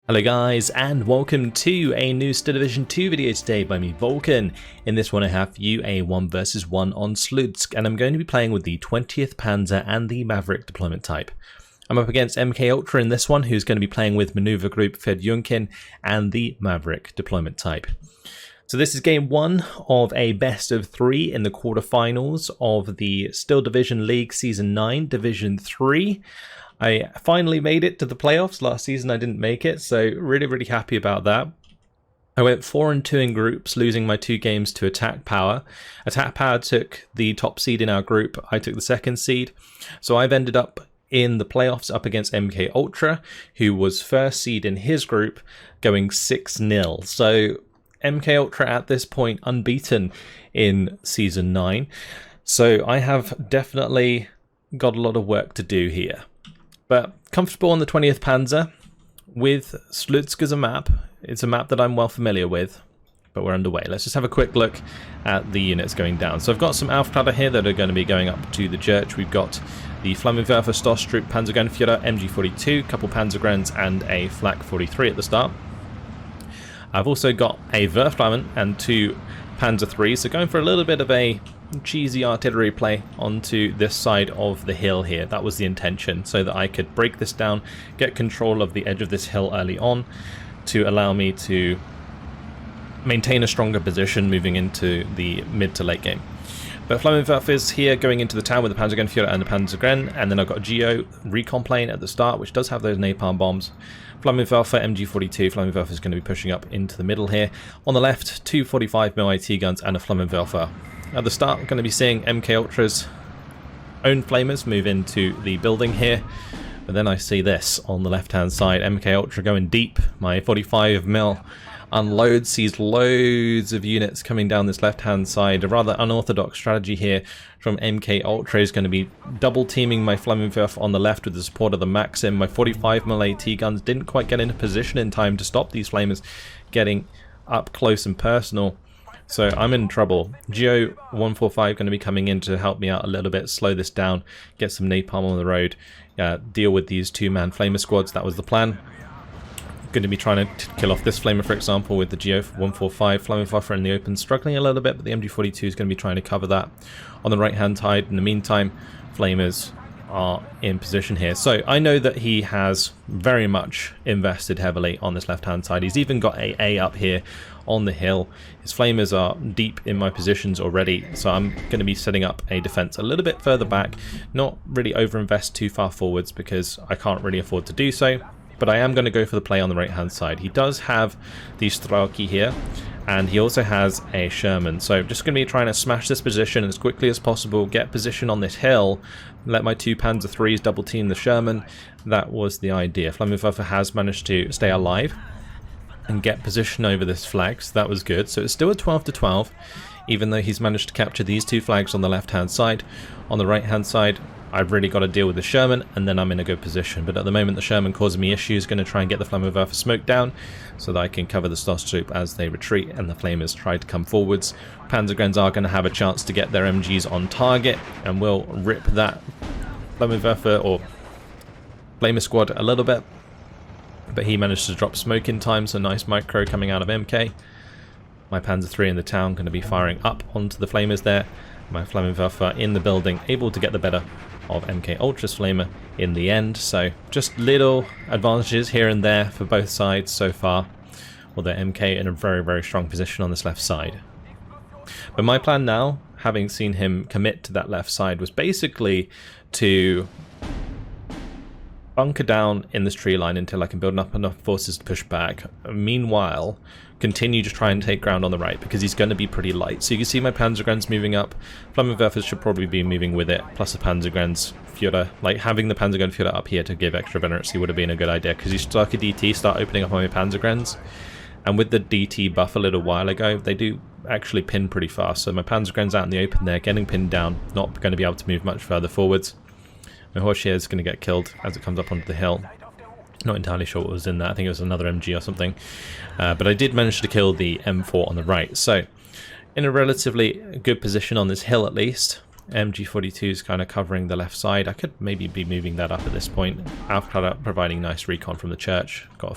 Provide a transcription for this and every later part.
Hello guys, and welcome to a new Stabilization 2 video today by me, Vulcan. In this one I have for you a 1 versus 1 on Slutsk, and I'm going to be playing with the 20th Panzer and the Maverick deployment type. I'm up against MK-Ultra in this one, who's going to be playing with Maneuver Group Fed and the Maverick deployment type. So this is game 1 of a best of 3 in the quarterfinals of the Steel Division League Season 9 Division 3. I finally made it to the playoffs. Last season I didn't make it, so really happy about that. I went 4-2 in groups, losing my 2 games to Attack Power. Attack Power took the top seed in our group, I took the 2nd seed. So I've ended up in the playoffs up against MK-Ultra, who was 1st seed in his group, going 6-0. So MK-Ultra at this point unbeaten in Season 9. So I have definitely got a lot of work to do here. But comfortable on the 20th Panzer with Slutsk as a map. It's a map that I'm well familiar with, but we're underway. Let's just have a quick look at the units going down. So I've got some Ihantala here that are going to be going up to the church. We've got the Flammenwerfer Stosstrup Panzergrenführer MG42, couple Panzergrens and a Flak 43 at the start. I've also got a Werflammen and 2 Panzer 3s, so going for a little bit of a cheesy artillery play onto this side of the hill here. That was the intention, so that I could break this down, get control of the edge of this hill early on to allow me to maintain a stronger position moving into the mid to late game. But Flammenwerfer is here going into the town with the Panzergrenführer and the Panzergren, and then I've got a Geo recon plane at the start, which does have those napalm bombs. Flammenwerfer MG42, Flammenwerfer is going to be pushing up into the middle here. On the left, 2 45mm IT guns and a Flammenwerfer. At the start, we're going to be seeing MK-Ultra's own flamers move into the building here. But then I see this on the left-hand side, MK-Ultra going deep. My 45mm unloads, sees loads of units coming down this left-hand side. A rather unorthodox strategy here from MK-Ultra is going to be double-teaming my Flammenwerfer on the left with the support of the Maxim. My 45mm AT guns didn't quite get into position in time to stop these flamers getting up close and personal. So I'm in trouble. Geo 145 going to be coming in to help me out a little bit, slow this down, get some napalm on the road, deal with these 2-man flamer squads. That was the plan. Going to be trying to kill off this flamer, for example, with the Geo 145 Flammenwerfer in the open, struggling a little bit, but the MG42 is going to be trying to cover that on the right-hand side. In the meantime, flamers are in position here. So I know that he has very much invested heavily on this left-hand side. He's even got a up here on the hill. His flamers are deep in my positions already, so I'm going to be setting up a defense a little bit further back, not really overinvest too far forwards because I can't really afford to do so. But I am going to go for the play on the right hand side. He does have the Strelki here, and he also has a Sherman. So I'm just going to be trying to smash this position as quickly as possible, get position on this hill, let my 2 Panzer 3s double team the Sherman. That was the idea. Flammenwerfer has managed to stay alive and get position over this flag, so that was good. So it's still a 12-12, even though he's managed to capture these 2 flags on the left hand side. On the right hand side, I've really got to deal with the Sherman, and then I'm in a good position. But at the moment, the Sherman causing me issues. Going to try and get the Flammenwerfer smoke down so that I can cover the Stosstrup as they retreat and the flamers try to come forwards. Panzergrens are going to have a chance to get their MGs on target, and we'll rip that Flammenwerfer or flamer squad a little bit. But he managed to drop smoke in time, so nice micro coming out of MK. My Panzer 3 in the town going to be firing up onto the flamers there. My Flammenwerfer in the building, able to get the better of MK-Ultra's flamer in the end. So just little advantages here and there for both sides so far, although MK in a very strong position on this left side. But my plan now, having seen him commit to that left side, was basically to bunker down in this tree line until I can build up enough forces to push back. Meanwhile, continue to try and take ground on the right, because he's going to be pretty light. So you can see my Panzergrens moving up. Flammenwerfers should probably be moving with it, plus the Panzergrens Führer. Like, having the Panzergrenführer up here to give extra veterancy would have been a good idea, because you start a DT, start opening up on my Panzergrens. And with the DT buff a little while ago, they do actually pin pretty fast. So my Panzergrens out in the open there, getting pinned down, not going to be able to move much further forwards. My horse here is going to get killed as it comes up onto the hill. Not entirely sure what was in that. I think it was another MG or something. But I did manage to kill the M4 on the right. So in a relatively good position on this hill at least. MG42 is kind of covering the left side. I could maybe be moving that up at this point. Ihantala providing nice recon from the church. Got a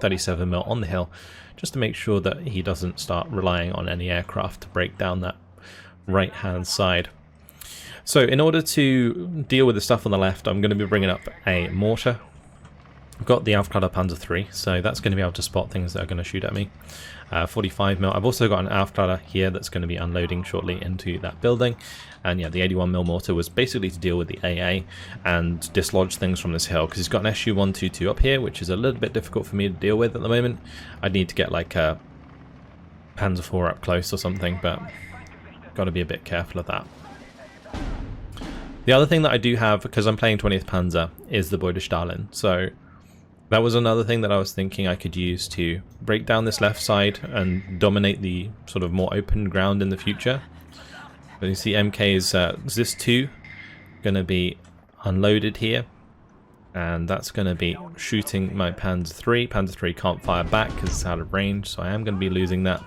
37mm on the hill, just to make sure that he doesn't start relying on any aircraft to break down that right-hand side. So in order to deal with the stuff on the left, I'm going to be bringing up a mortar. I've got the Ihantala Panzer III, so that's going to be able to spot things that are going to shoot at me. 45mm. I've also got an Ihantala here that's going to be unloading shortly into that building. And yeah, the 81mm mortar was basically to deal with the AA and dislodge things from this hill, because he's got an SU-122 up here, which is a little bit difficult for me to deal with at the moment. I'd need to get like a Panzer IV up close or something, but got to be a bit careful of that. The other thing that I do have, because I'm playing 20th Panzer, is the Stalin. So that was another thing that I was thinking I could use to break down this left side and dominate the sort of more open ground in the future. But you see MK's ZIS-2 going to be unloaded here, and that's going to be shooting my Panzer III. Panzer III can't fire back because it's out of range, so I am going to be losing that.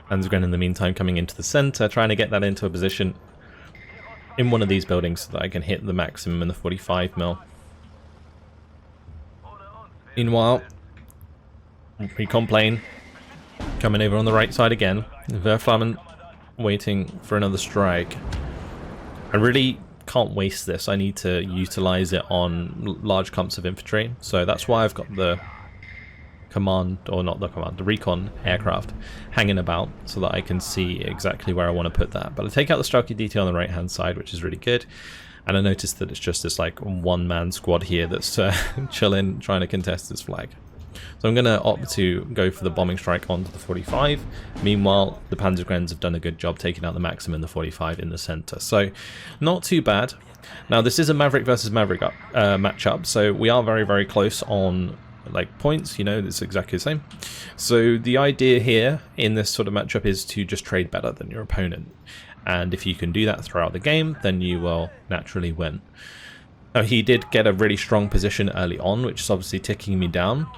Panzer in the meantime coming into the center, trying to get that into a position in one of these buildings so that I can hit the maximum in the 45mm. Meanwhile, recon plane coming over on the right side again. Verflammen waiting for another strike. I really can't waste this. I need to utilize it on large clumps of infantry. So that's why I've got the the recon aircraft hanging about so that I can see exactly where I want to put that. But I take out the Strelky DT on the right hand side, which is really good. And I noticed that it's just this like one-man squad here that's chilling, trying to contest this flag. So I'm going to opt to go for the bombing strike onto the 45. Meanwhile, the Panzergrens have done a good job taking out the Maxim in the 45 in the center. So not too bad. Now this is a Maverick versus Maverick matchup, so we are very, very close on like points, you know, it's exactly the same. So the idea here in this sort of matchup is to just trade better than your opponent. And if you can do that throughout the game, then you will naturally win. He did get a really strong position early on, which is obviously ticking me down.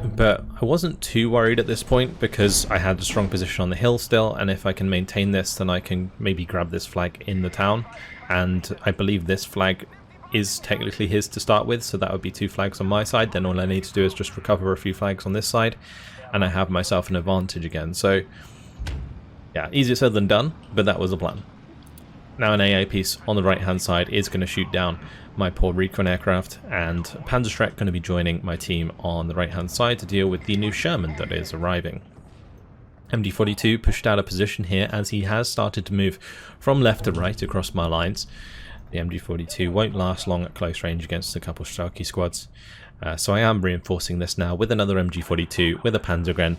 But I wasn't too worried at this point because I had a strong position on the hill still, and if I can maintain this, then I can maybe grab this flag in the town. And I believe this flag is technically his to start with, so that would be 2 flags on my side. Then all I need to do is just recover a few flags on this side, and I have myself an advantage again. So yeah, easier said than done, but that was the plan. Now an AA piece on the right hand side is going to shoot down my poor recon aircraft, and Panzerschreck going to be joining my team on the right hand side to deal with the new Sherman that is arriving. MD42 pushed out of position here as he has started to move from left to right across my lines. The MG42 won't last long at close range against a couple Strelky squads, so I am reinforcing this now with another MG42 with a Panzergren,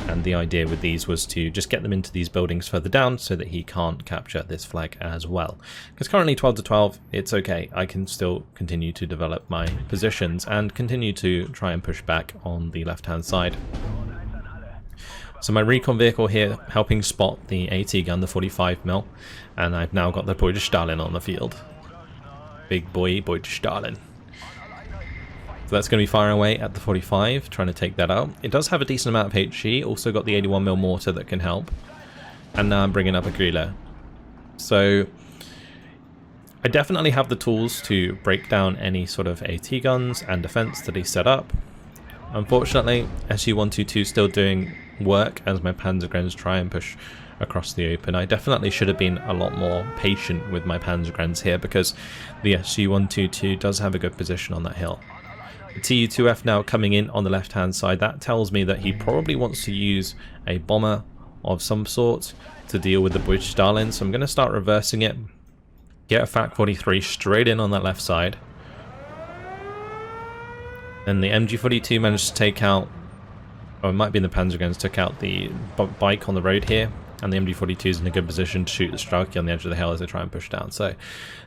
and the idea with these was to just get them into these buildings further down so that he can't capture this flag as well. Because currently 12 to 12, it's okay, I can still continue to develop my positions and continue to try and push back on the left hand side. So my recon vehicle here helping spot the AT gun, the 45mm, and I've now got the Stalin on the field. Big boy Stalin. So that's going to be firing away at the 45, trying to take that out. It does have a decent amount of HE, also got the 81mm mortar that can help. And now I'm bringing up a Grille. So I definitely have the tools to break down any sort of AT guns and defense that he set up. Unfortunately, SU-122 still doing work as my Panzergrens try and push across the open. I definitely should have been a lot more patient with my Panzergrens here because the SU-122 does have a good position on that hill. The Tu-2F now coming in on the left hand side, that tells me that he probably wants to use a bomber of some sort to deal with the Stalin, so I'm going to start reversing it, get a FAK-43 straight in on that left side. Then the MG42 managed to take out, or it might be the Panzergrens took out the bike on the road here, and the MG42 is in a good position to shoot the Strelky on the edge of the hill as they try and push down. So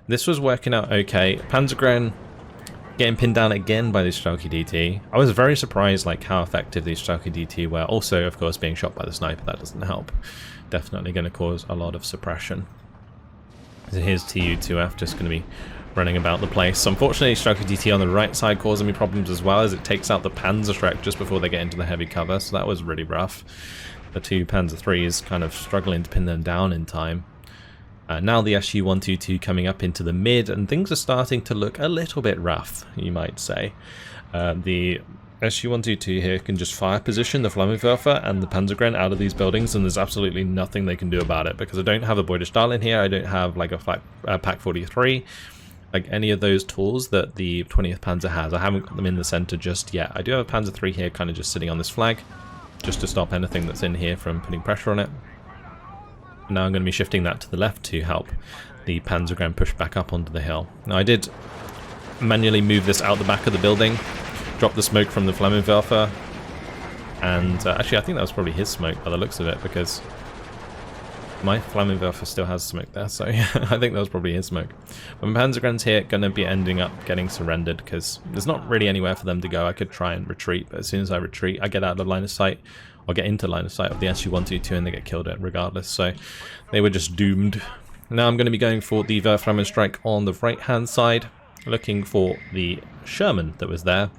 this was working out okay. Panzergren getting pinned down again by the Strelky DT. I was very surprised like how effective these Strelky DT were. Also, of course, being shot by the sniper, that doesn't help. Definitely going to cause a lot of suppression. So here's Tu-2F just going to be running about the place. Unfortunately, Strelky DT on the right side causing me problems as well as it takes out the Panzerschreck just before they get into the heavy cover, so that was really rough. the two Panzer IIIs kind of struggling to pin them down in time. Now the Su-122 coming up into the mid, and things are starting to look a little bit rough, you might say. The Su-122 here can just fire position the Flammenwerfer and the Panzergren out of these buildings, and there's absolutely nothing they can do about it, because I don't have a Boy in here, I don't have like a Pak-43, like any of those tools that the 20th Panzer has. I haven't got them in the center just yet. I do have a Panzer III here kind of just sitting on this flag, just to stop anything that's in here from putting pressure on it. Now I'm going to be shifting that to the left to help the Panzergren push back up onto the hill. Now I did manually move this out the back of the building, drop the smoke from the Flammenwerfer, and actually I think that was probably his smoke by the looks of it, because my Flammenwerfer still has smoke there, so yeah, I think that was probably his smoke. But my Panzergren's here going to be ending up getting surrendered, because there's not really anywhere for them to go. I could try and retreat, but as soon as I retreat I get out of line of sight, or get into line of sight of the Su-122, and they get killed regardless, so they were just doomed. Now I'm going to be going for the Flammen strike on the right hand side, looking for the Sherman that was there.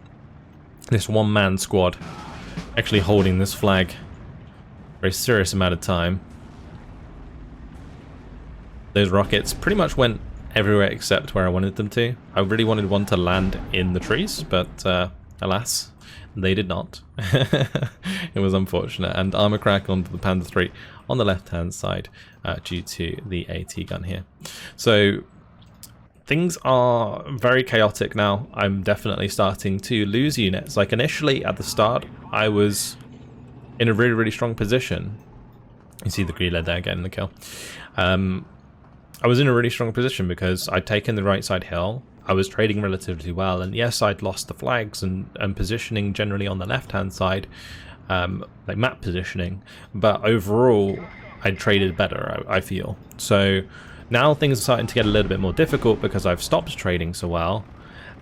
This one-man squad actually holding this flag for a serious amount of time. Those rockets pretty much went everywhere except where I wanted them to. I really wanted one to land in the trees, but alas, they did not. It was unfortunate, and armor crack onto the Panzer III on the left hand side due to the AT gun here. So things are very chaotic now. I'm definitely starting to lose units. Like initially at the start I was in a really strong position. You see the Grille there getting the kill. I was in a really strong position because I'd taken the right side hill. I was trading relatively well, and yes, I'd lost the flags and positioning generally on the left-hand side, like map positioning, but overall I'd traded better, I feel. So now things are starting to get a little bit more difficult because I've stopped trading so well,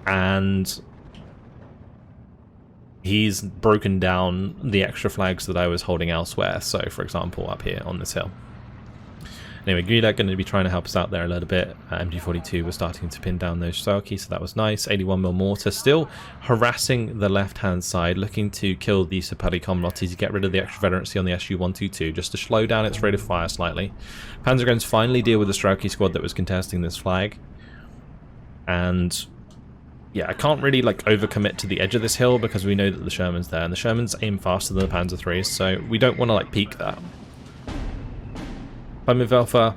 and he's broken down the extra flags that I was holding elsewhere, so for example up here on this hill. Anyway, Grilla going to be trying to help us out there a little bit. MG42 was starting to pin down those Sturm, so that was nice. 81mm mortar still harassing the left-hand side, looking to kill the Sapari-Komlotti to get rid of the extra veterancy on the Su-122, just to slow down its rate of fire slightly. Panzergrens finally deal with the Strauki squad that was contesting this flag. And yeah, I can't really like overcommit to the edge of this hill because we know that the Sherman's there, and the Sherman's aim faster than the Panzer IIIs, so we don't want to like peek that. Flammenwerfer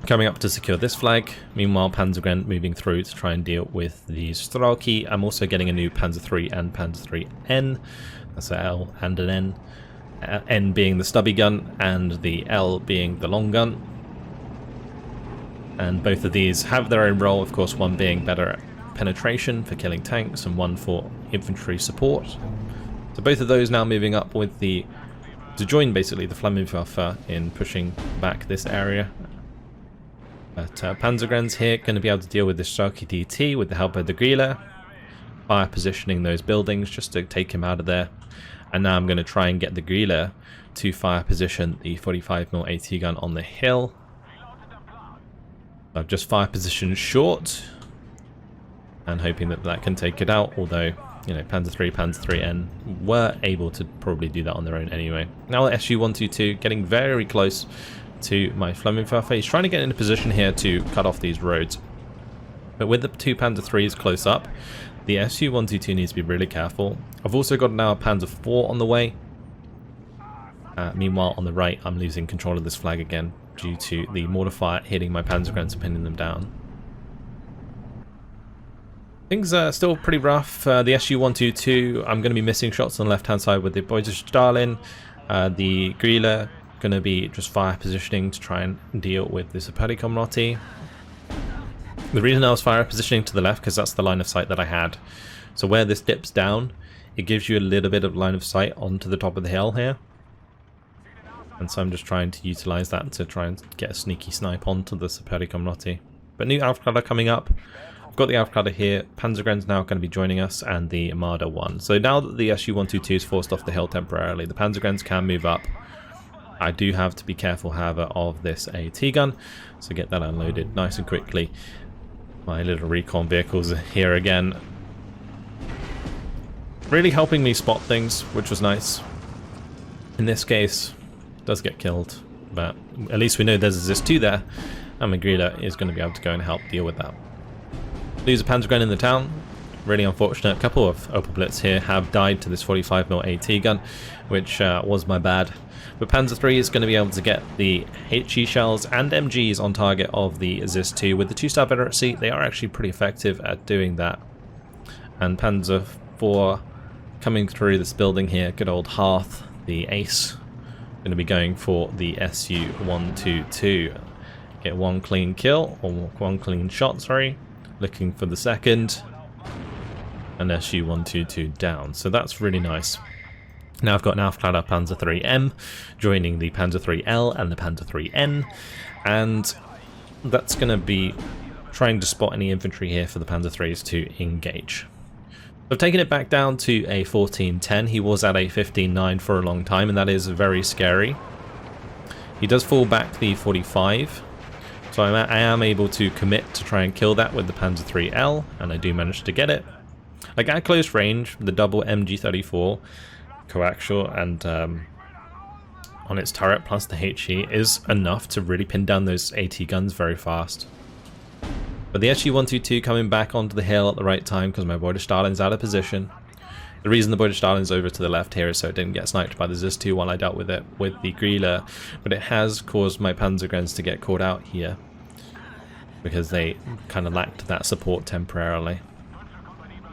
coming up to secure this flag. Meanwhile, Panzergren moving through to try and deal with the Strauki. I'm also getting a new Panzer III and Panzer III-N. That's an L and an N. N being the stubby gun and the L being the long gun. And both of these have their own role, of course, one being better at penetration for killing tanks and one for infantry support. So both of those now moving up with the to join basically the Flammenwerfer in pushing back this area. But Panzergren's here going to be able to deal with the Strauki DT with the help of the Grille, fire positioning those buildings just to take him out of there. And now I'm going to try and get the Grille to fire position the 45mm AT gun on the hill. I've just fire positioned short and hoping that that can take it out, although you know, Panzer III, Panzer III-N were able to probably do that on their own anyway. Now the Su-122 getting very close to my Flammenwerfer. He's trying to get in a position here to cut off these roads. But with the two Panzer IIIs close up, the Su-122 needs to be really careful. I've also got now a Panzer IV on the way. Meanwhile, on the right, I'm losing control of this flag again due to the mortar fire hitting my Panzergrens and pinning them down. Things are still pretty rough. The Su-122, I'm going to be missing shots on the left-hand side with the Stalin. The Grille going to be just fire positioning to try and deal with the Sapari-Komlotti. The reason I was fire positioning to the left because that's the line of sight that I had. So where this dips down, it gives you a little bit of line of sight onto the top of the hill here. And so I'm just trying to utilize that to try and get a sneaky snipe onto the Sapari-Komlotti. But new Aufklärer coming up. I've got the Aufklärer here, Panzergren's now going to be joining us, and the Armada 1. So now that the Su-122 is forced off the hill temporarily, the Panzergrens can move up. I do have to be careful, however, of this AT gun, so get that unloaded nice and quickly. My little recon vehicles are here again, really helping me spot things, which was nice. In this case, does get killed, but at least we know there's a ZIS-2 there, and Magriela is going to be able to go and help deal with that. Lose a Panzer in the town. Really unfortunate. A couple of Opel Blitz here have died to this 45mm AT gun, which was my bad. But Panzer III is going to be able to get the HE shells and MGs on target of the ZIS-2. With the 2-star veterancy, they are actually pretty effective at doing that. And Panzer IV coming through this building here, good old Hearth, the ace, going to be going for the Su-122. Get one clean kill, or one clean shot, sorry. Looking for the second. And Su-122 down. So that's really nice. Now I've got an Aufklärer Panzer III-M joining the Panzer III-L and the Panzer III-N, and that's going to be trying to spot any infantry here for the Panzer IIIs to engage. I've taken it back down to a 14-10. He was at a 15-9 for a long time, and that is very scary. He does fall back the 45, so I am able to commit to try and kill that with the Panzer III-L, and I do manage to get it. Like at close range, the double MG34 coaxial and on its turret plus the HE is enough to really pin down those AT guns very fast. But the Su-122 coming back onto the hill at the right time because my Boyder Stalin's out of position. The reason the Boyder Stalin's over to the left here is so it didn't get sniped by the ZIS-2 while I dealt with it with the Grille, but it has caused my Panzergrens to get caught out here because they kind of lacked that support temporarily.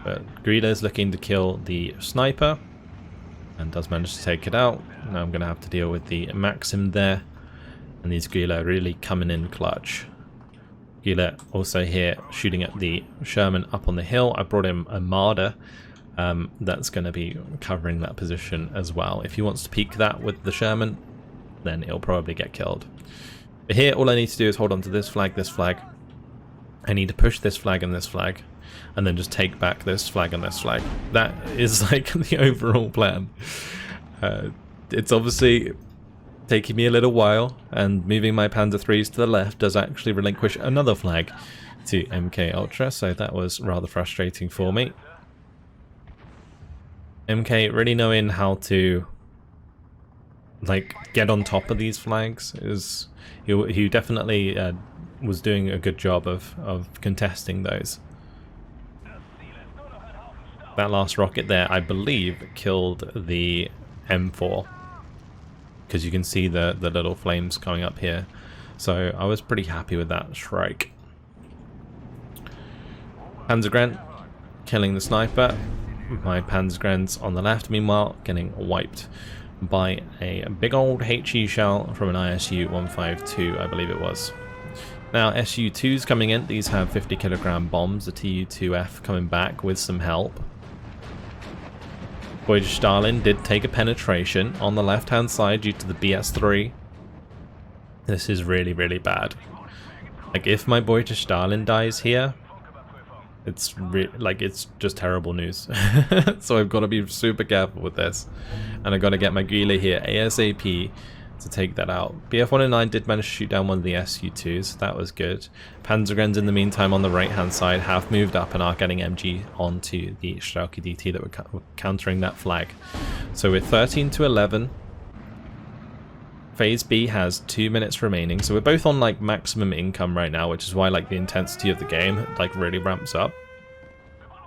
But Grille is looking to kill the sniper and does manage to take it out. Now I'm going to have to deal with the Maxim there, and these Grille are really coming in clutch. Grille also here shooting at the Sherman up on the hill. I brought him a Marder that's going to be covering that position as well. If he wants to peek that with the Sherman, then it'll probably get killed. But here all I need to do is hold on to this flag, this flag. I need to push this flag and this flag, and then just take back this flag and this flag. That is like the overall plan. It's obviously taking me a little while, and moving my Panzer IIIs to the left does actually relinquish another flag to MK-Ultra, so that was rather frustrating for me. MK really knowing how to like get on top of these flags is he definitely was doing a good job of contesting those. That last rocket there, I believe, killed the M4, because you can see the little flames coming up here. So I was pretty happy with that strike. Panzergren killing the sniper. My Panzergrens on the left, meanwhile, getting wiped by a big old HE shell from an ISU-152, I believe it was. Now Su-2s coming in. These have 50kg bombs. The Tu-2F coming back with some help. Boyder Stalin did take a penetration on the left hand side due to the BS-3. This is really, really bad. Like if my Boyder Stalin dies here, it's it's just terrible news. So I've got to be super careful with this, and I've got to get my Grille here ASAP to take that out. BF-109 did manage to shoot down one of the Su-2s. That was good. Panzergrens in the meantime on the right hand side have moved up and are getting MG onto the Strelke DT that were countering that flag. So we're 13-11. Phase B has 2 minutes remaining, so we're both on like maximum income right now, which is why like the intensity of the game like really ramps up.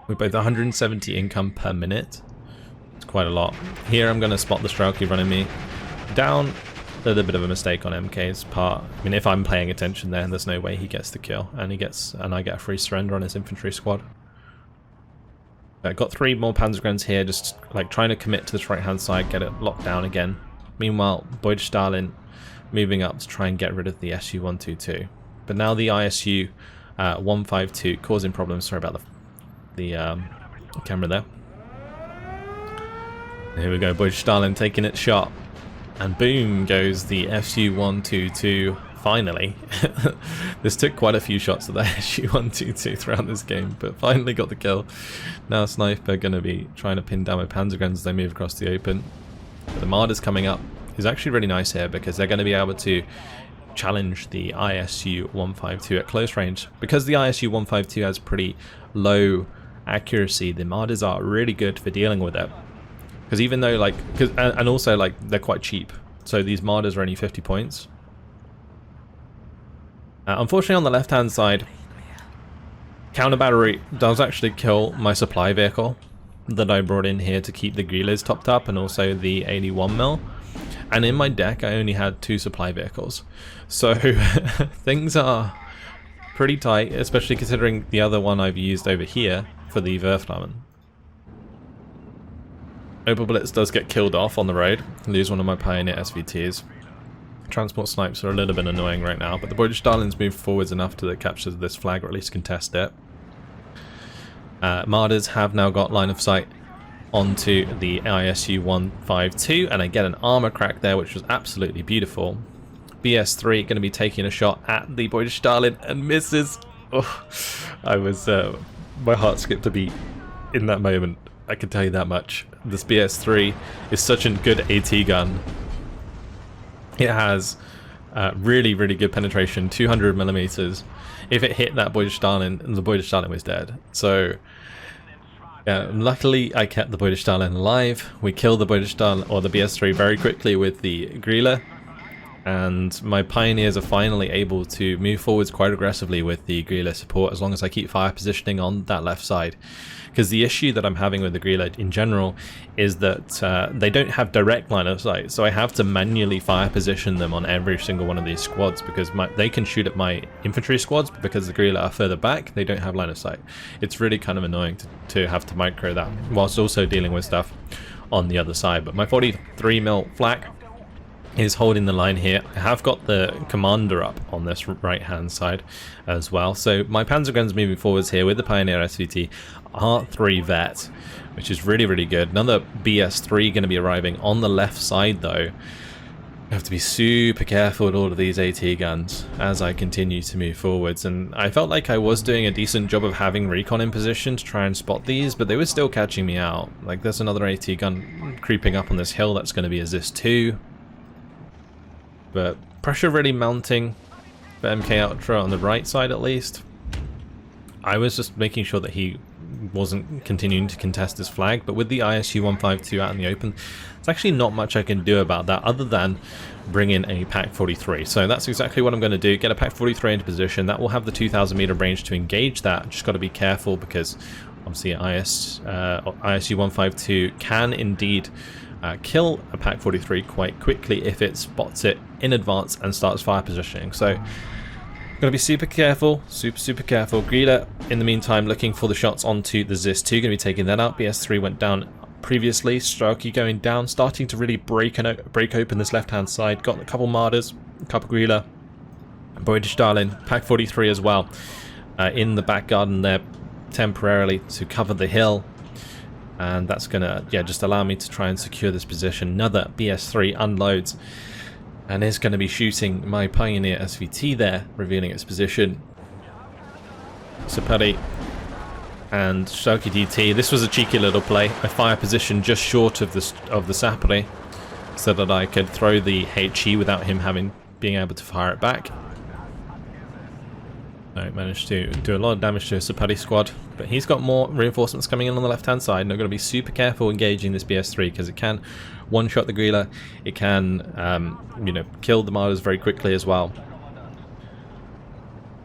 We're both 170 income per minute. It's quite a lot. Here I'm going to spot the Strelke running me down. A little bit of a mistake on MK's part. I mean, if I'm paying attention there, there's no way he gets the kill, and I get a free surrender on his infantry squad. I've got 3 more Panzergrens here, just like trying to commit to this right hand side, get it locked down again. Meanwhile, Boyder Stalin moving up to try and get rid of the Su-122. But now the ISU-152 causing problems. Sorry about the camera there. Here we go, Boyder Stalin taking its shot. And boom goes the Su-122 finally. This took quite a few shots of the Su-122 throughout this game, but finally got the kill. Now Sniper going to be trying to pin down my Panzergrens as they move across the open. But the Marder's coming up is actually really nice here because they're going to be able to challenge the ISU-152 at close range. Because the ISU-152 has pretty low accuracy, the Marders are really good for dealing with it. Because even though and also like they're quite cheap so these Martyrs are only 50 points. Unfortunately, on the left-hand side, counter battery does actually kill my supply vehicle that I brought in here to keep the Guerrillas topped up, and also the 81 mil. And in my deck, I only had 2 supply vehicles, so things are pretty tight, especially considering the other one I've used over here for the Werflamen. Oberblitz does get killed off on the road. Lose one of my Pioneer SVTs. Transport snipes are a little bit annoying right now, but the British Stalins move forwards enough to capture this flag, or at least contest it. Martyrs have now got line of sight onto the ISU 152, and I get an armor crack there, which was absolutely beautiful. BS3 going to be taking a shot at the British Stalin and misses. Oh, I was my heart skipped a beat in that moment, I can tell you that much. This BS3 is such a good AT gun. It has really, really good penetration, 200 millimeters. If it hit that British Stalin, the British Stalin was dead. So, luckily, I kept the British Stalin alive. We killed the British Stalin, or the BS3, very quickly with the Guerrilla. And my Pioneers are finally able to move forwards quite aggressively with the Guerrilla support, as long as I keep fire positioning on that left side. Because the issue that I'm having with the Guerrilla in general is that they don't have direct line of sight, so I have to manually fire position them on every single one of these squads, because they can shoot at my infantry squads, but because the Guerrilla are further back, they don't have line of sight. It's really kind of annoying to have to micro that, whilst also dealing with stuff on the other side. But my 43mm flak is holding the line here. I have got the commander up on this right hand side as well, so my Panzer guns moving forwards here with the Pioneer SVT R3 vet, which is really, really good. Another BS3 going to be arriving on the left side though. I have to be super careful with all of these AT guns as I continue to move forwards, and I felt like I was doing a decent job of having recon in position to try and spot these, but they were still catching me out. Like, there's another AT gun creeping up on this hill that's going to be a ZIS 2. But pressure really mounting for MK-Ultra on the right side at least. I was just making sure that he wasn't continuing to contest his flag, but with the ISU 152 out in the open, there's actually not much I can do about that other than bring in a Pak 43. So that's exactly what I'm going to do, get a Pak 43 into position. That will have the 2,000 meter range to engage that. Just got to be careful, because obviously ISU 152 can indeed kill a Pak 43 quite quickly if it spots it in advance and starts fire positioning. So gotta be super careful, super careful. Guerrilla in the meantime looking for the shots onto the ZIS 2, gonna be taking that out. BS3 went down previously. Strelky going down, starting to really break open this left hand side. Got a couple Martyrs, a couple Guerrilla, British Stalin, Pak 43 as well in the back garden there temporarily to cover the hill. And that's gonna, just allow me to try and secure this position. Another BS3 unloads and is going to be shooting my Pioneer SVT there, revealing its position. Sapari and Strelky DT. This was a cheeky little play. I fire position just short of the Sapari, so that I could throw the HE without him being able to fire it back. I managed to do a lot of damage to a Sapari squad, but he's got more reinforcements coming in on the left hand side, and I've got to be super careful engaging this BS3, because it can one-shot the Guerrilla, it can kill the Martyrs very quickly as well.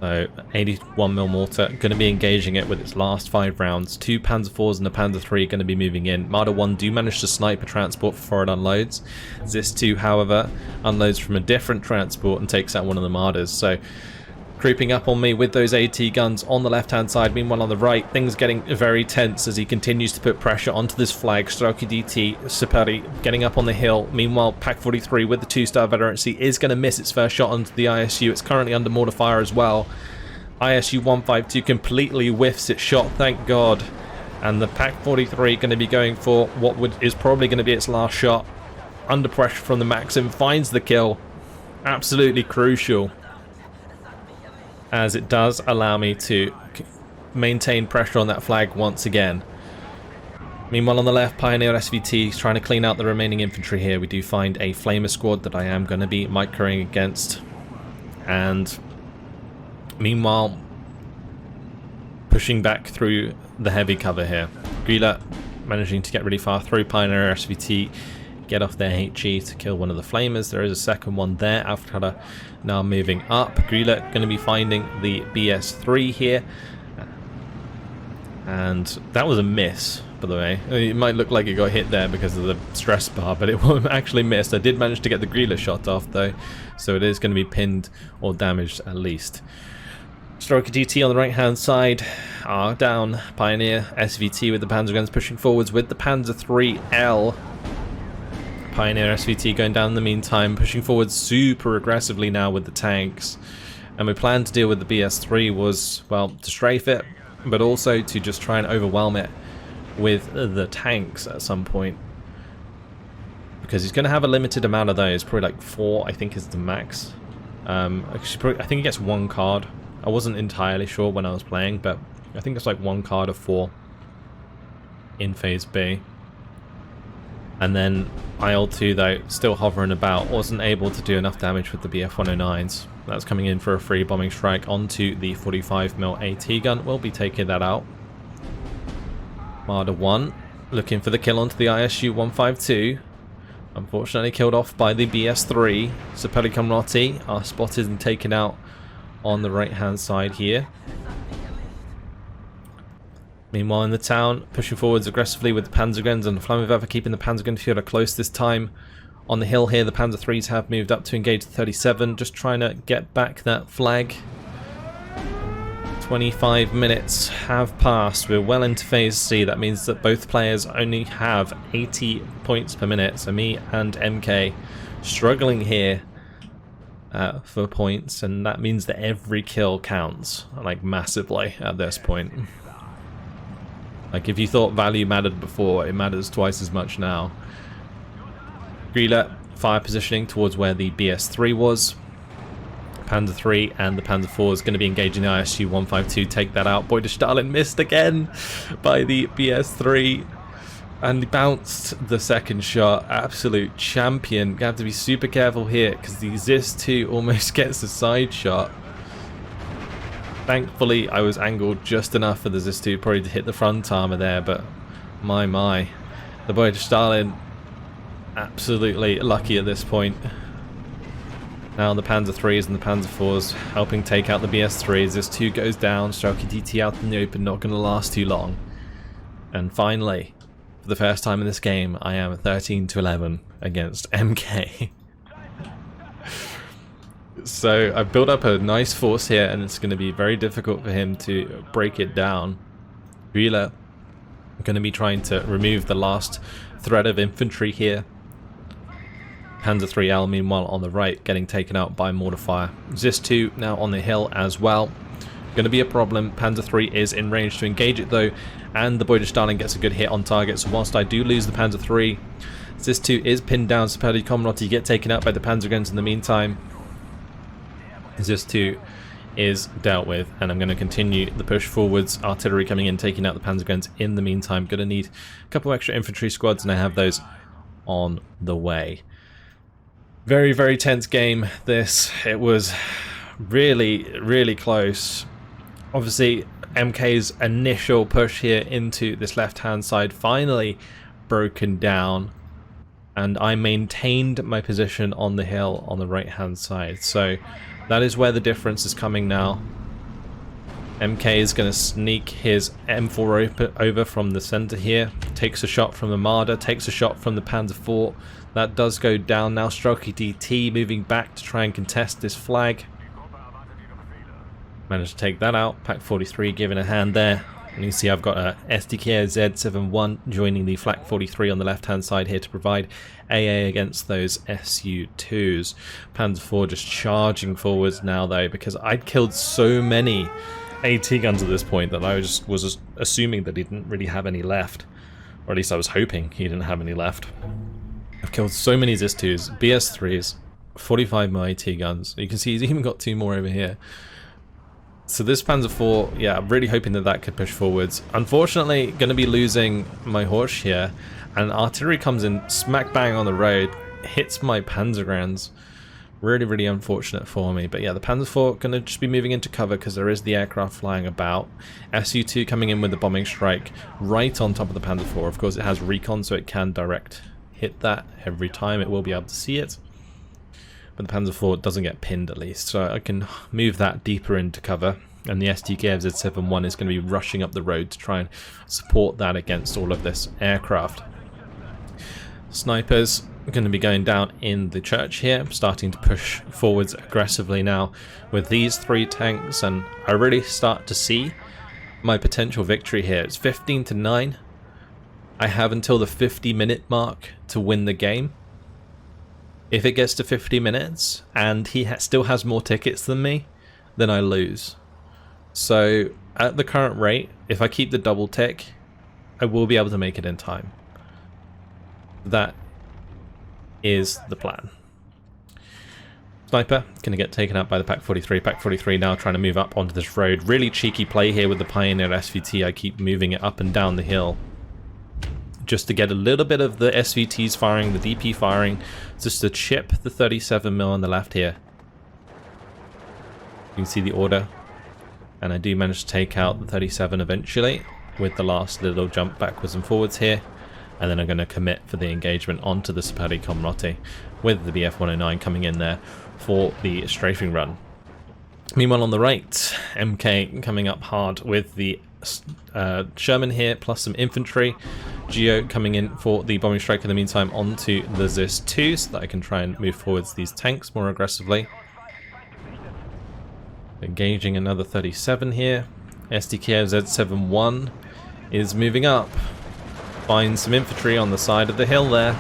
So 81mm mortar, going to be engaging it with its last 5 rounds. 2 Panzer IVs and a Panzer III going to be moving in. Martyr 1 do manage to snipe a transport before it unloads. ZIS 2, however, unloads from a different transport and takes out one of the Martyrs. So creeping up on me with those AT guns on the left hand side. Meanwhile on the right, things getting very tense as he continues to put pressure onto this flag. Strelky DT, Sapari getting up on the hill. Meanwhile Pak 43 with the 2-star veterancy is going to miss its first shot onto the ISU. It's currently under mortar fire as well. ISU 152 completely whiffs its shot, thank God. And the Pak 43 going to be going for what is probably going to be its last shot. Under pressure from the Maxim, finds the kill. Absolutely crucial, as it does allow me to maintain pressure on that flag once again. Meanwhile on the left, Pioneer SVT is trying to clean out the remaining infantry here. We do find a Flamer squad that I am going to be microing against. And meanwhile, pushing back through the heavy cover here. Guerrilla managing to get really far through. Pioneer SVT get off their HE to kill one of the flamers. There is a second one there. Ihantala now moving up. Grilla going to be finding the BS3 here. And that was a miss, by the way. It might look like it got hit there because of the stress bar, but it actually missed. I did manage to get the Grilla shot off though, so it is going to be pinned or damaged at least. Stroker DT on the right hand side are down. Pioneer SVT with the Panzer guns pushing forwards with the Panzer 3L. Pioneer SVT going down in the meantime, pushing forward super aggressively now with the tanks. And my plan to deal with the BS3 was, well, to strafe it, but also to just try and overwhelm it with the tanks at some point. Because he's going to have a limited amount of those, probably like 4 I think is the max. I think he gets 1 card. I wasn't entirely sure when I was playing, but I think it's like 1 card of 4 in Phase B. And then IL-2 though, still hovering about, wasn't able to do enough damage with the BF-109s. That's coming in for a free bombing strike onto the 45mm AT gun. We'll be taking that out. Marder 1 looking for the kill onto the ISU-152. Unfortunately killed off by the BS-3. So Pelikamrotti are spotted and taken out on the right hand side here. Meanwhile in the town, pushing forwards aggressively with the Panzer guns and the Flammenwerfer keeping the Panzer gun fielder close this time. On the hill here, the Panzer 3s have moved up to engage the 37, just trying to get back that flag. 25 minutes have passed. We're well into Phase C. That means that both players only have 80 points per minute. So me and MK struggling here for points, and that means that every kill counts, like massively at this point. Like if you thought value mattered before, it matters twice as much now. Grilla fire positioning towards where the BS3 was. Panzer 3 and the Panzer 4 is going to be engaging the ISU-152, take that out. Boy, Stalin missed again by the BS3 and he bounced the second shot. Absolute champion. You have to be super careful here because the ZIS-2 almost gets a side shot. Thankfully I was angled just enough for the ZIS-2 probably to hit the front armor there, but my. The boy Stalin absolutely lucky at this point. Now the Panzer 3s and the Panzer 4s helping take out the BS3s. ZIS-2 goes down, Stroker DT out in the open, not going to last too long. And finally, for the first time in this game, I am 13-11 against MK. So I've built up a nice force here and it's going to be very difficult for him to break it down. Grilla going to be trying to remove the last threat of infantry here. Panzer 3L meanwhile on the right getting taken out by mortar fire. ZIS-2 now on the hill as well. Going to be a problem. Panzer 3 is in range to engage it though, and the Boyder Stalin gets a good hit on target, so whilst I do lose the Panzer 3, ZIS-2 is pinned down, so Pelikamrotti get taken out by the Panzer guns in the meantime. ZIS-2 is dealt with, and I'm going to continue the push forwards. Artillery coming in, taking out the Panzer guns in the meantime. Going to need a couple extra infantry squads, and I have those on the way. Very, very tense game this. It was really close. Obviously, MK's initial push here into this left-hand side finally broken down, and I maintained my position on the hill on the right-hand side. So that is where the difference is coming now. MK is going to sneak his M4 over from the center here, takes a shot from the Marder, takes a shot from the Panzer 4. That does go down now. Stroker DT moving back to try and contest this flag. Managed to take that out. Pack 43 giving a hand there. And you see I've got a SDK Z71 joining the Flak 43 on the left hand side here to provide AA against those SU2s. Panzer 4 just charging forwards now though, because I'd killed so many AT guns at this point that I was assuming that he didn't really have any left. Or at least I was hoping he didn't have any left. I've killed so many ZIS-2s, BS-3s, 45mm AT guns. You can see he's even got 2 more over here. So this Panzer 4, yeah, I'm really hoping that that could push forwards. Unfortunately, going to be losing my horse here, and artillery comes in smack bang on the road, hits my Panzergrans. Really unfortunate for me. But yeah, the Panzer 4 going to just be moving into cover because there is the aircraft flying about. SU-2 coming in with the bombing strike right on top of the Panzer 4. Of course, it has recon, so it can direct hit that every time, it will be able to see it. But the Panzer IV doesn't get pinned at least, so I can move that deeper into cover. And the STKFZ-71 is going to be rushing up the road to try and support that against all of this aircraft. Snipers are going to be going down in the church here, starting to push forwards aggressively now with these 3 tanks, and I really start to see my potential victory here. It's 15-9. I have until the 50-minute mark to win the game. If it gets to 50 minutes and he still has more tickets than me, then I lose. So at the current rate, if I keep the double tick, I will be able to make it in time. That is the plan. Sniper going to get taken out by the Pak 43. Pak 43 now trying to move up onto this road. Really cheeky play here with the Pioneer SVT. I keep moving it up and down the hill just to get a little bit of the SVTs firing, the DP firing, just to chip the 37mm on the left here. You can see the order. And I do manage to take out the 37 eventually with the last little jump backwards and forwards here. And then I'm going to commit for the engagement onto the Sapari Komrotti with the BF-109 coming in there for the strafing run. Meanwhile on the right, MK coming up hard with the Sherman here plus some infantry. Geo coming in for the bombing strike in the meantime onto the ZIS-2 so that I can try and move forwards these tanks more aggressively. Engaging another 37 here. STKFZ-71 is moving up. Finds some infantry on the side of the hill there.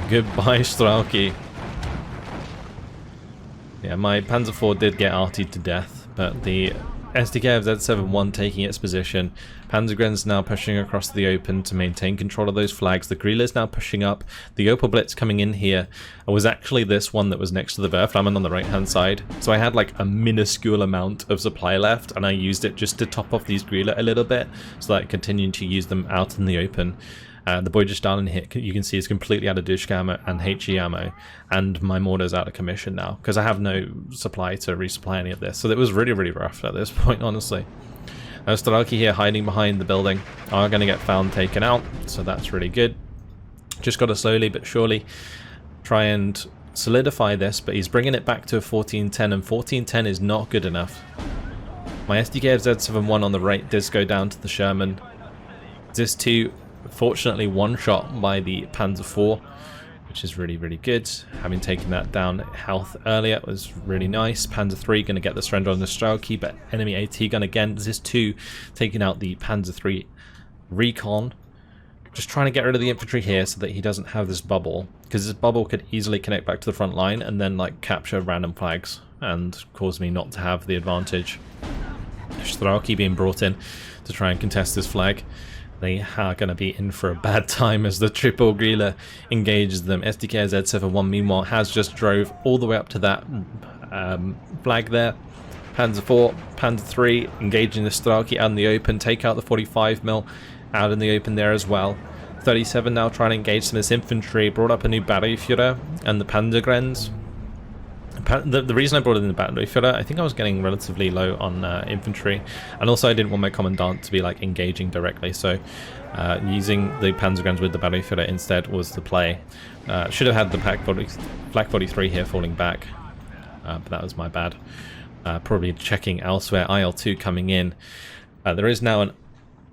Goodbye, Strelki. Yeah, my Panzer IV did get artied to death, but the STKFZ-71 taking its position. Panzergren's now pushing across the open to maintain control of those flags. The Grille's now pushing up. The Opel Blitz coming in here. It was actually this one that was next to the Werflammen on the right hand side. So I had like a minuscule amount of supply left, and I used it just to top off these Grille a little bit so that I continued to use them out in the open. The Boydesdalen hit, you can see, is completely out of Dushk ammo and HE ammo, and my mortar's out of commission now because I have no supply to resupply any of this. So it was really, really rough at this point, honestly. Strelki here hiding behind the building are going to get found taken out, so that's really good. Just got to slowly but surely try and solidify this, but he's bringing it back to a 1410, and 1410 is not good enough. My STKFZ-71 on the right does go down to the Sherman. ZIS-2 fortunately one shot by the Panzer IV, which is really, really good. Having taken that down health earlier was really nice. Panzer III going to get the surrender on the Strelki, but enemy AT gun again. ZIS-2 taking out the Panzer III recon. Just trying to get rid of the infantry here so that he doesn't have this bubble, because this bubble could easily connect back to the front line and then like capture random flags and cause me not to have the advantage. Strelki being brought in to try and contest this flag. They are going to be in for a bad time as the triple Grille engages them. STKZ-71 meanwhile has just drove all the way up to that flag there. Panzer IV, Panzer III engaging the Strelki out in the open, take out the 45mm out in the open there as well. 37 now trying to engage some of this infantry, brought up a new Battlefeuer and the Panzergrens. The reason I brought in the Battlefeuer, I think I was getting relatively low on infantry, and also I didn't want my commandant to be like engaging directly, so using the Panzergrens with the Battlefeuer instead was the play. Should have had the Flak 43 here falling back, but that was my bad. Probably checking elsewhere. IL-2 coming in. There is now an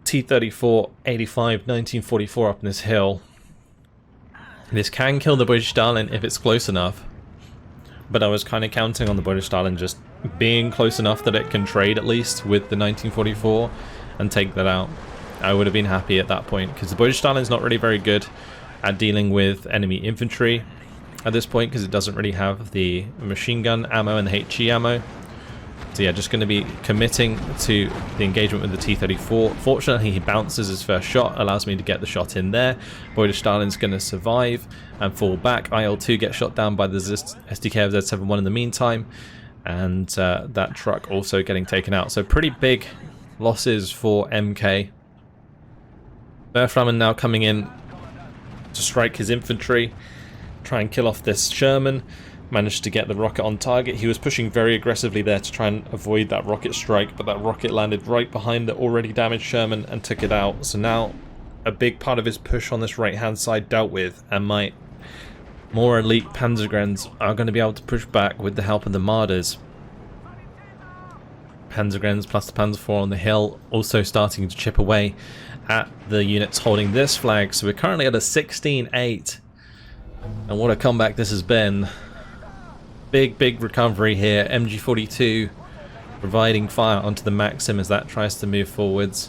T-34 85 1944 up in this hill. This can kill the Boydesdalen if it's close enough. But I was kind of counting on the Boydesdalen just being close enough that it can trade at least with the 1944 and take that out. I would have been happy at that point, because the Boydesdalen is not really very good at dealing with enemy infantry at this point, because it doesn't really have the machine gun ammo and the HE ammo. So yeah, just going to be committing to the engagement with the T-34. Fortunately, he bounces his first shot, allows me to get the shot in there. Boydesdalen's going to survive and fall back. IL-2 gets shot down by the STKFZ-71 in the meantime, and that truck also getting taken out. So pretty big losses for MK. Werflammen now coming in to strike his infantry, try and kill off this Sherman. Managed to get the rocket on target. He was pushing very aggressively there to try and avoid that rocket strike, but that rocket landed right behind the already damaged Sherman and took it out. So now a big part of his push on this right hand side dealt with, and my more elite Panzergrens are going to be able to push back with the help of the Marders. Panzergrens plus the Panzer IV on the hill also starting to chip away at the units holding this flag, so we're currently at a 16-8, and what a comeback this has been. Big recovery here. MG42 providing fire onto the Maxim as that tries to move forwards,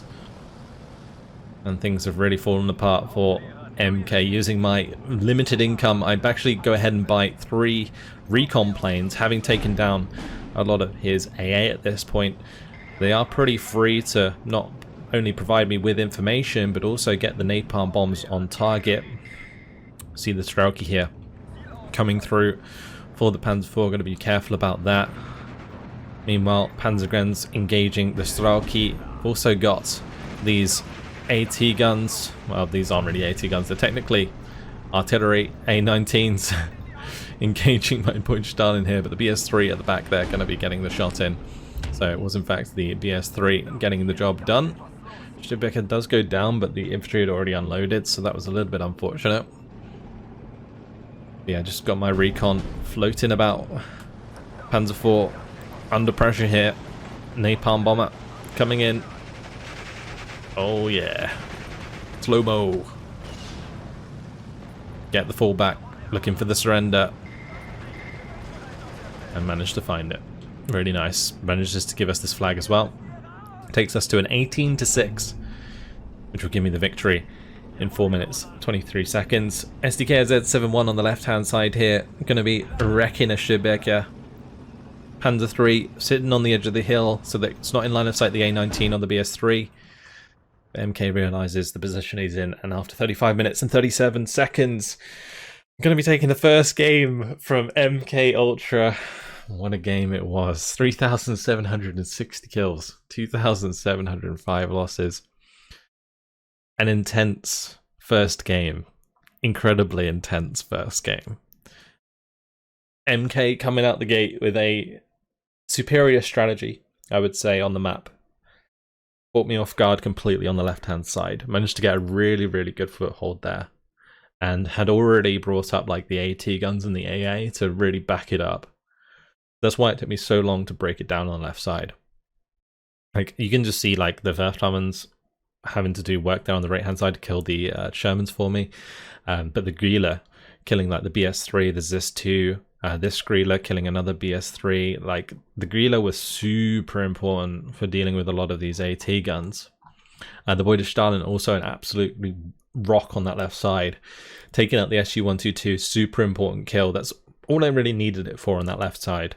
and things have really fallen apart for MK. Using my limited income, I'd actually go ahead and buy 3 recon planes, having taken down a lot of his AA at this point. They are pretty free to not only provide me with information, but also get the napalm bombs on target. See the Strelki here coming through for the Panzer IV, going to be careful about that. Meanwhile, Panzergrens engaging the Strelki. Also got these AT guns. Well, these aren't really AT guns, they're technically artillery A19s engaging my Stalin here, but the BS3 at the back there going to be getting the shot in. So it was in fact the BS3 getting the job done. Stabilization does go down, but the infantry had already unloaded, so that was a little bit unfortunate. Yeah, just got my recon floating about. Panzer IV under pressure here. Napalm bomber coming in. Oh yeah. Slow-mo. Get the fallback. Looking for the surrender. And managed to find it. Really nice. Manages to give us this flag as well. Takes us to an 18-6, which will give me the victory in 4 minutes 23 seconds. SDKZ71 on the left hand side here, going to be wrecking a Stürbeker. Panzer III sitting on the edge of the hill so that it's not in line of sight the A19 on the BS3. MK realizes the position he's in, and after 35 minutes and 37 seconds, I'm going to be taking the first game from MK-Ultra. What a game it was. 3,760 kills, 2,705 losses. An intense first game. Incredibly intense first game. MK coming out the gate with a superior strategy, I would say, on the map. Caught me off guard completely on the left-hand side. Managed to get a really good foothold there. And had already brought up like the AT guns and the AA to really back it up. That's why it took me so long to break it down on the left side. Like, you can just see like the Verflammens having to do work there on the right hand side to kill the Shermans for me. But the Grille killing like the BS3, the ZIS-2, this Grille killing another BS3. Like, the Grille was super important for dealing with a lot of these AT guns. The Boy de Stalin also an absolutely rock on that left side. Taking out the SU-122, super important kill. That's all I really needed it for on that left side.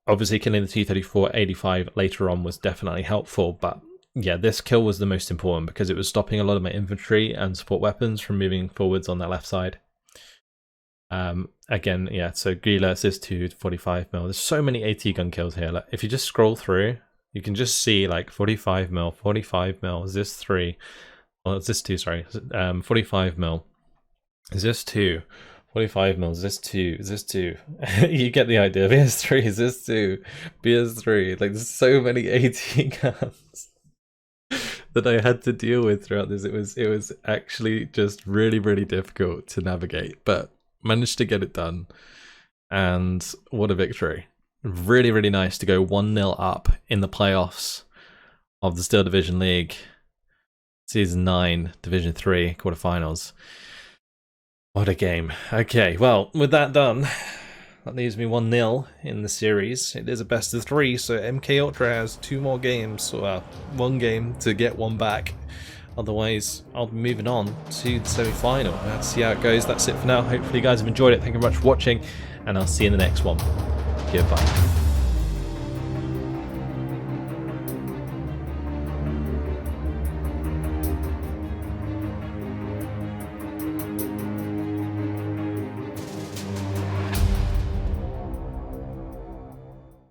Obviously killing the T-34-85 later on was definitely helpful, but yeah, this kill was the most important because it was stopping a lot of my infantry and support weapons from moving forwards on that left side. Again, yeah, so Grille assist to 45mm. There's so many AT gun kills here. Like, if you just scroll through, you can just see like 45mm, 45mm, ZIS-3, well, ZIS-2, sorry, 45mm, ZIS-2, 45mm, ZIS-2, ZIS-2. You get the idea. BS-3, ZIS-2, BS-3. Like, there's so many AT guns that I had to deal with throughout this. It was actually just really difficult to navigate, but managed to get it done. And what a victory. Really nice to go 1-0 up in the playoffs of the Steel Division League Season 9 Division 3 quarterfinals. What a game. Okay, well, with that done, that leaves me 1-0 in the series. It is a best of 3, so MK-Ultra has 2 more games, or 1 game to get 1 back. Otherwise, I'll be moving on to the semi-final. Let's see how it goes. That's it for now. Hopefully you guys have enjoyed it. Thank you very much for watching, and I'll see you in the next one. Goodbye.